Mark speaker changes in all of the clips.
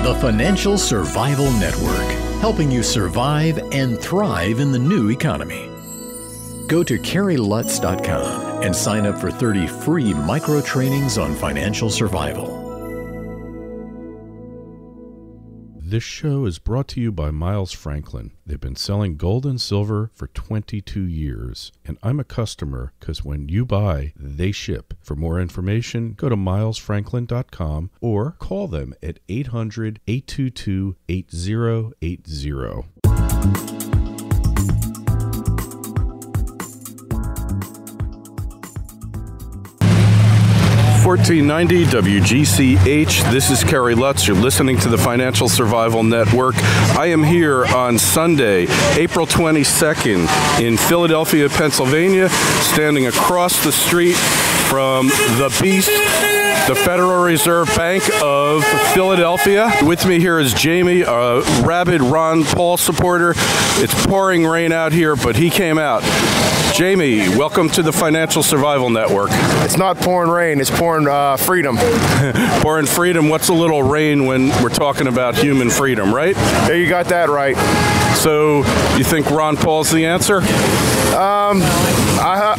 Speaker 1: The Financial Survival Network, helping you survive and thrive in the new economy. Go to CarrieLutz.com and sign up for 30 free micro trainings on financial survival.
Speaker 2: This show is brought to you by Miles Franklin. They've been selling gold and silver for 22 years, and I'm a customer because when you buy, they ship. For more information, go to milesfranklin.com or call them at 800-822-8080.
Speaker 3: 1490 WGCH. This is Kerry Lutz. You're listening to the Financial Survival Network. I am here on Sunday, April 22nd in Philadelphia, Pennsylvania, standing across the street from the Beast, the Federal Reserve Bank of Philadelphia. With me here is Jamie, a rabid Ron Paul supporter. It's pouring rain out here, but he came out. Jamie, welcome to the Financial Survival Network.
Speaker 4: It's not pouring rain, it's pouring freedom.
Speaker 3: Pouring freedom. What's a little rain when we're talking about human freedom, right?
Speaker 4: Yeah, you got that right.
Speaker 3: So, you think Ron Paul's the answer?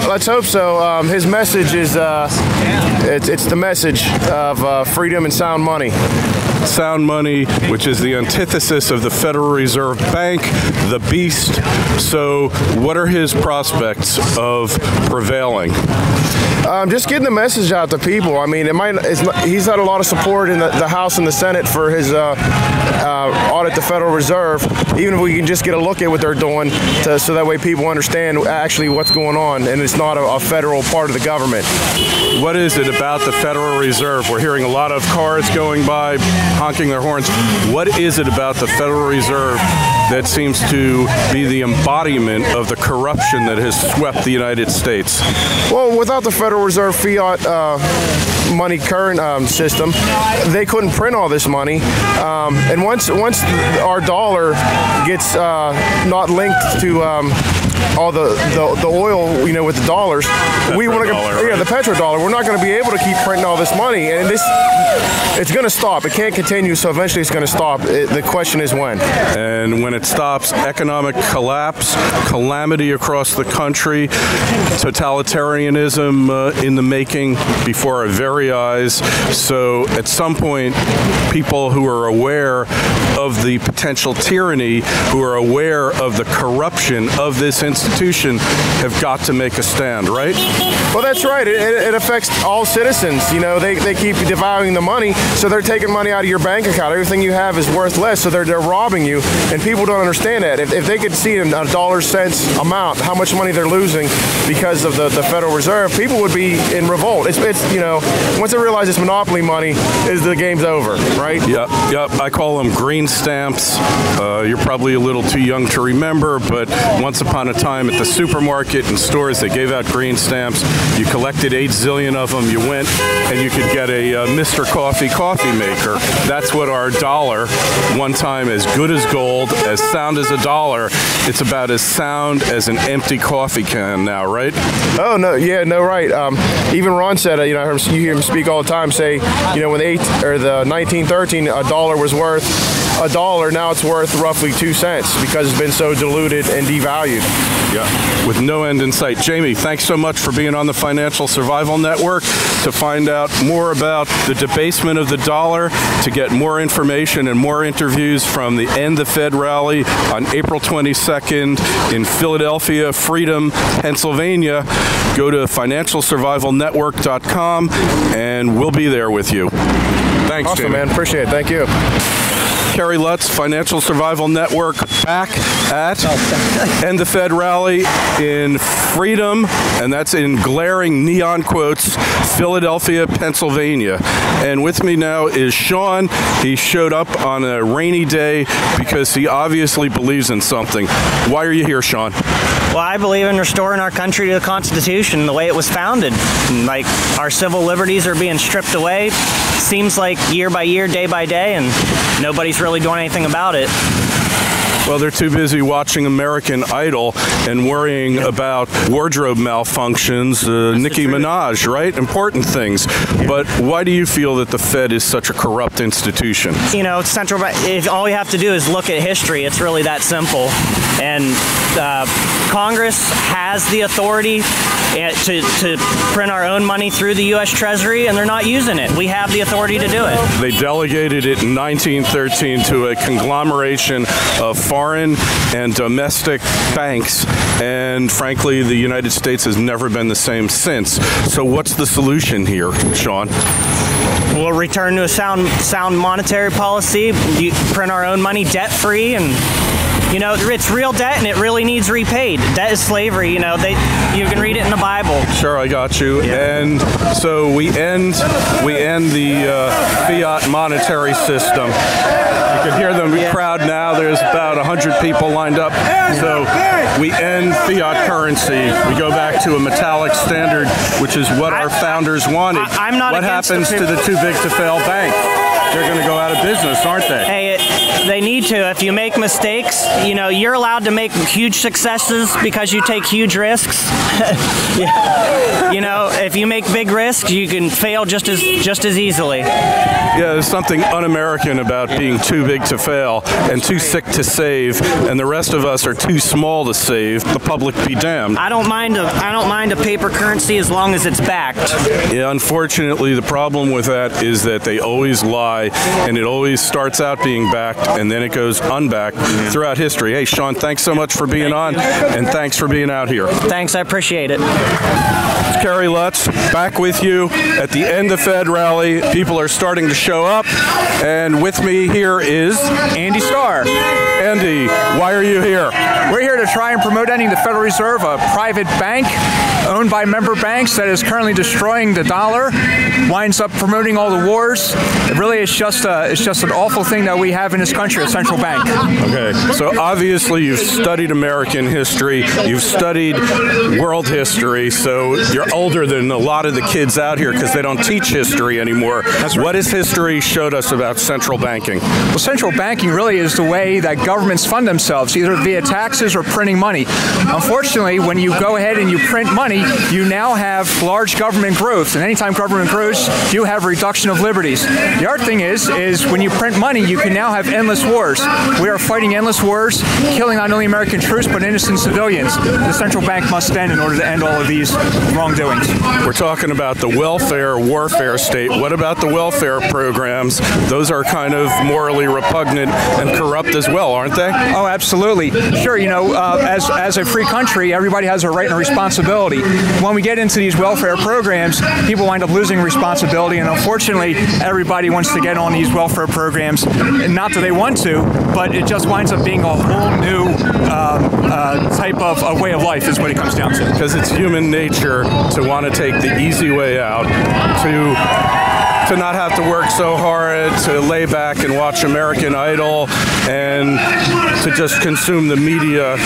Speaker 4: Let's hope so. His message is, it's the message of freedom and sound money.
Speaker 3: Sound money, which is the antithesis of the Federal Reserve Bank, the Beast. So, what are his prospects of prevailing?
Speaker 4: Just getting the message out to people. I mean, he's had a lot of support in the House and the Senate for his audit the Federal Reserve. Even if we can just get a look at what they're doing, so that way people understand actually what's going on, and it's not a federal part of the government.
Speaker 3: What is it about the Federal Reserve? We're hearing a lot of cars going by, honking their horns. What is it about the Federal Reserve that seems to be the embodiment of the corruption that has swept the United States?
Speaker 4: Well, without the Federal Reserve fiat money current system, they couldn't print all this money. And once our dollar gets not linked to all the oil, with the dollars, the petrodollar, we're not going to be able to keep printing all this money, and it's going to stop. It can't continue, so eventually it's going to stop. The question is when.
Speaker 3: And when it stops, economic collapse, calamity across the country, totalitarianism in the making before our very eyes. So at some point, people who are aware of the potential tyranny, who are aware of the corruption of this institution, have got to make a stand, right?
Speaker 4: Well, that's right. It affects all citizens. They keep devouring the money, so they're taking money out of your bank account. Everything you have is worth less, so they're robbing you, and people don't understand that. If they could see in a dollar cents amount how much money they're losing because of the Federal Reserve, people would be in revolt. It's once they realize it's monopoly money, the game's over, right?
Speaker 3: Yep. I call them green stamps. You're probably a little too young to remember, but once upon a time at the supermarket and stores, they gave out green stamps. You collected 8 zillion of them. You went and you could get a Mr. Coffee maker. That's what our dollar, one time as good as gold, as sound as a dollar, it's about as sound as an empty coffee can now, right?
Speaker 4: Oh, no, yeah, no, right. Even Ron said, you hear him speak all the time, say, when the 1913, a dollar was worth $1, now it's worth roughly 2 cents because it's been so diluted and devalued.
Speaker 3: Yeah, with no end in sight. Jamie, thanks so much for being on the Financial Survival Network. To find out more about the debasement of the dollar, to get more information and more interviews from the End the Fed rally on April 22nd in Philadelphia, Freedom, Pennsylvania, go to financialsurvivalnetwork.com and we'll be there with you. Thanks,
Speaker 4: awesome,
Speaker 3: Jamie.
Speaker 4: man. Appreciate it. Thank you.
Speaker 3: Kerry Lutz, Financial Survival Network, back at End the Fed rally in Freedom, and that's in glaring neon quotes, Philadelphia, Pennsylvania. And with me now is Sean. He showed up on a rainy day because he obviously believes in something. Why are you here, Sean?
Speaker 5: Well, I believe in restoring our country to the Constitution the way it was founded. Like, our civil liberties are being stripped away, seems like year by year, day by day, and nobody's really doing anything about it.
Speaker 3: Well, they're too busy watching American Idol and worrying about wardrobe malfunctions, Nicki Minaj, right? Important things. But why do you feel that the Fed is such a corrupt institution?
Speaker 5: You know, central bank, if all we have to do is look at history. It's really that simple. And Congress has the authority to print our own money through the U.S. Treasury, and they're not using it. We have the authority to do it.
Speaker 3: They delegated it in 1913 to a conglomeration of foreign and domestic banks, and frankly, the United States has never been the same since. So what's the solution here, Sean?
Speaker 5: We'll return to a sound monetary policy, print our own money debt-free, and you know, it's real debt and it really needs repaid. Debt is slavery, you know, you can read it in the Bible.
Speaker 3: Sure, I got you. Yeah. And so we end the fiat monetary system. You can hear the crowd now. There's about 100 people lined up. So we end fiat currency. We go back to a metallic standard, which is what our founders wanted.
Speaker 5: I'm not.
Speaker 3: What happens to the too big to fail bank? They're going to go out of business, aren't they?
Speaker 5: Hey, they need to. If you make mistakes, you know, you're allowed to make huge successes because you take huge risks. You know, if you make big risks, you can fail just as easily.
Speaker 3: Yeah, there's something un-American about being too big to fail and too sick to save, and the rest of us are too small to save. The public be damned.
Speaker 5: I don't mind a paper currency as long as it's backed.
Speaker 3: Yeah, unfortunately, the problem with that is that they always lie, and it always starts out being backed, and then it goes unbacked throughout history. Hey, Sean, thanks so much for being on, and thanks for being out here.
Speaker 5: Thanks, I appreciate it.
Speaker 3: It's Kerry Lutz, back with you at the End the Fed rally. People are starting to show up, and with me here is
Speaker 6: Andy Starr.
Speaker 3: Andy, why are you here?
Speaker 6: We're here to try and promote ending the Federal Reserve, a private bank owned by member banks that is currently destroying the dollar, winds up promoting all the wars. It really is just an awful thing that we have in this country, a central bank.
Speaker 3: Okay, so obviously you've studied American history, you've studied world history, so you're older than a lot of the kids out here because they don't teach history anymore. That's right. What has history showed us about central banking?
Speaker 6: Well, central banking really is the way that governments fund themselves, either via taxes or printing money. Unfortunately, when you go ahead and you print money, you now have large government growth, and anytime government grows, you have reduction of liberties. The other thing is when you print money, you can now have endless wars. We are fighting endless wars, killing not only American troops, but innocent civilians. The central bank must end in order to end all of these wrongdoings.
Speaker 3: We're talking about the welfare warfare state. What about the welfare programs? Those are kind of morally repugnant and corrupt as well, aren't they?
Speaker 6: Oh, absolutely. Sure, you know, as a free country, everybody has a right and a responsibility. When we get into these welfare programs, people wind up losing responsibility, and unfortunately, everybody wants to get on these welfare programs. Not that they want to, but it just winds up being a whole new type of a way of life is what it comes down to.
Speaker 3: Because it's human nature to want to take the easy way out, to not have to work so hard, to lay back and watch American Idol, and to just consume the media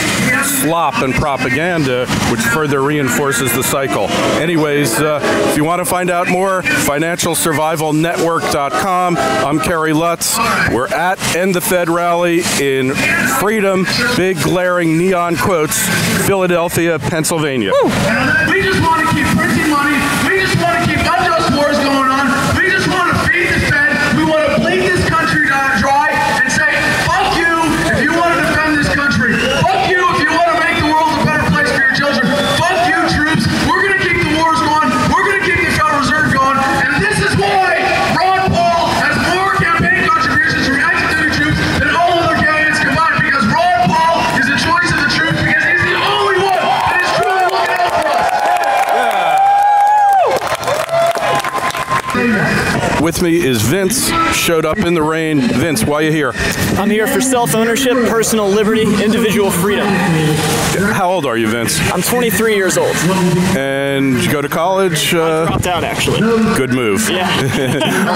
Speaker 3: slop and propaganda, which further reinforces the cycle. Anyways, if you want to find out more, financialsurvivalnetwork.com. I'm Kerry Lutz. We're at End the Fed rally in Freedom, big glaring neon quotes, Philadelphia, Pennsylvania.
Speaker 7: Woo. We just want to keep printing money. We just want to keep unjust wars going on. We just want to feed the Fed. We want to bleed this country dry and say, fuck you if you want to defend this country. Fuck you if you want to make the world a better place for your children. Fuck you, troops. We're going to keep the wars going. We're going to keep the Federal Reserve going. And this is why Ron Paul has more campaign contributions from active duty troops than all other candidates combined, because Ron Paul is the choice of the troops, because he's the only one that is truly looking out for us.
Speaker 3: With me is Vince, showed up in the rain. Vince, why are you here?
Speaker 8: I'm here for self-ownership, personal liberty, individual freedom.
Speaker 3: How old are you, Vince?
Speaker 8: I'm 23 years old.
Speaker 3: And did you go to college?
Speaker 8: I dropped out, actually.
Speaker 3: Good move.
Speaker 8: Yeah.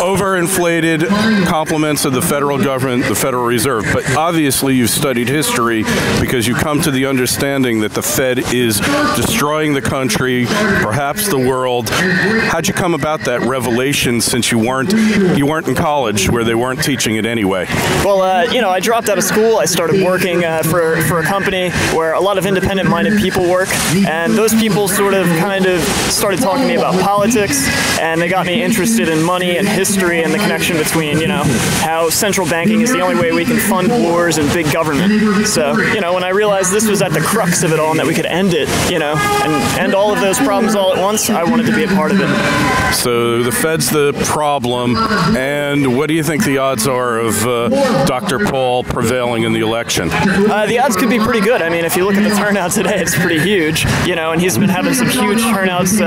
Speaker 3: Overinflated compliments of the federal government, the Federal Reserve. But obviously you've studied history because you come to the understanding that the Fed is destroying the country, perhaps the world. How'd you come about that revelation inflation since you weren't in college where they weren't teaching it anyway?
Speaker 8: Well, I dropped out of school. I started working for a company where a lot of independent-minded people work, and those people sort of kind of started talking to me about politics, and they got me interested in money and history and the connection between, how central banking is the only way we can fund wars and big government. So, when I realized this was at the crux of it all and that we could end it, and end all of those problems all at once, I wanted to be a part of it.
Speaker 3: So the Fed's the problem, and what do you think the odds are of Dr. Paul prevailing in the election?
Speaker 8: The odds could be pretty good. I mean, if you look at the turnout today, it's pretty huge, and he's been having some huge turnouts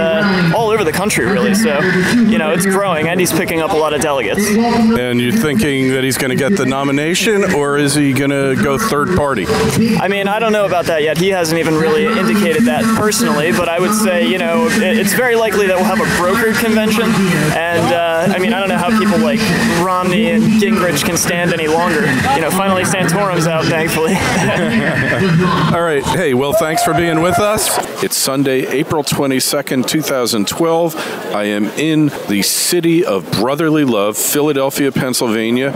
Speaker 8: all over the country, really. So, it's growing, and he's picking up a lot of delegates.
Speaker 3: And you're thinking that he's going to get the nomination, or is he going to go third party?
Speaker 8: I mean, I don't know about that yet. He hasn't even really indicated that personally, but I would say, it's very likely that we'll have a brokered convention, and I don't know how people like Romney and Gingrich can stand any longer. Finally Santorum's out, thankfully.
Speaker 3: All right. Hey, well, thanks for being with us. It's Sunday, April 22nd, 2012. I am in the city of brotherly love, Philadelphia, Pennsylvania.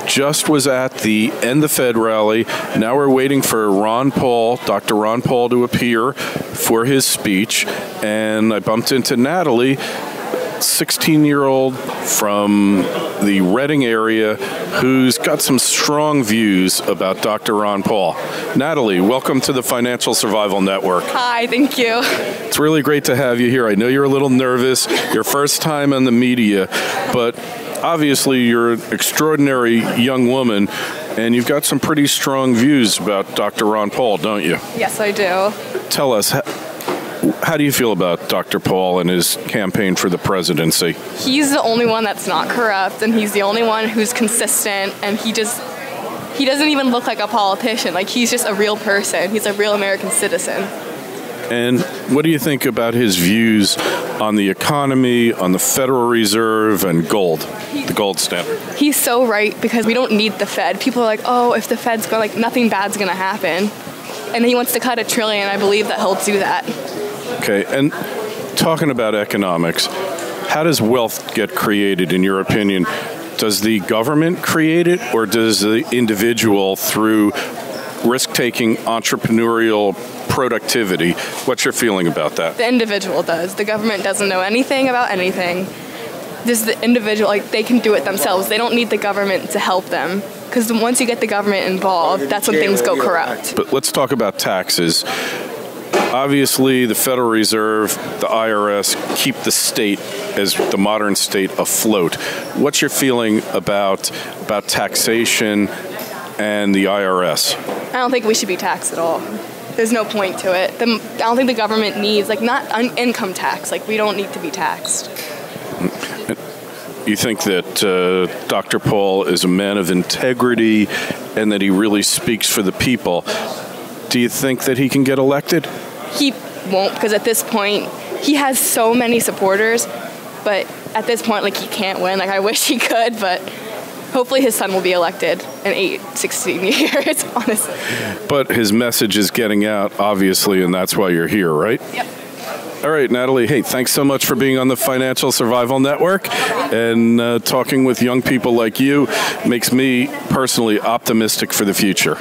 Speaker 3: Just was at the End the Fed rally. Now we're waiting for Dr. Ron Paul to appear for his speech. And I bumped into Natalie, 16-year-old from the Reading area who's got some strong views about Dr. Ron Paul. Natalie, welcome to the Financial Survival Network.
Speaker 9: Hi, thank you.
Speaker 3: It's really great to have you here. I know you're a little nervous, your first time on the media, but obviously you're an extraordinary young woman, and you've got some pretty strong views about Dr. Ron Paul, don't you?
Speaker 9: Yes, I do.
Speaker 3: Tell us, how do you feel about Dr. Paul and his campaign for the presidency?
Speaker 9: He's the only one that's not corrupt, and he's the only one who's consistent, and he doesn't even look like a politician. Like, he's just a real person. He's a real American citizen.
Speaker 3: And what do you think about his views on the economy, on the Federal Reserve, and gold, the gold standard?
Speaker 9: He's so right, because we don't need the Fed. People are like, oh, if the Fed's going, like, nothing bad's going to happen. And he wants to cut $1 trillion. I believe that he'll do that.
Speaker 3: Okay, and talking about economics, how does wealth get created, in your opinion? Does the government create it, or does the individual through risk-taking entrepreneurial productivity? What's your feeling about that?
Speaker 9: The individual does. The government doesn't know anything about anything. Just the individual, like, they can do it themselves. They don't need the government to help them. Because once you get the government involved, that's when things go corrupt.
Speaker 3: But let's talk about taxes. Obviously, the Federal Reserve, the IRS, keep the state, as the modern state, afloat. What's your feeling about taxation and the IRS?
Speaker 9: I don't think we should be taxed at all. There's no point to it. I don't think the government needs, not an income tax. We don't need to be taxed.
Speaker 3: You think that Dr. Paul is a man of integrity and that he really speaks for the people. Do you think that he can get elected?
Speaker 9: He won't, because at this point, he has so many supporters, but at this point, he can't win. I wish he could, but hopefully his son will be elected in 16 years, honestly.
Speaker 3: But his message is getting out, obviously, and that's why you're here, right?
Speaker 9: Yep.
Speaker 3: All right, Natalie, hey, thanks so much for being on the Financial Survival Network, and talking with young people like you makes me personally optimistic for the future.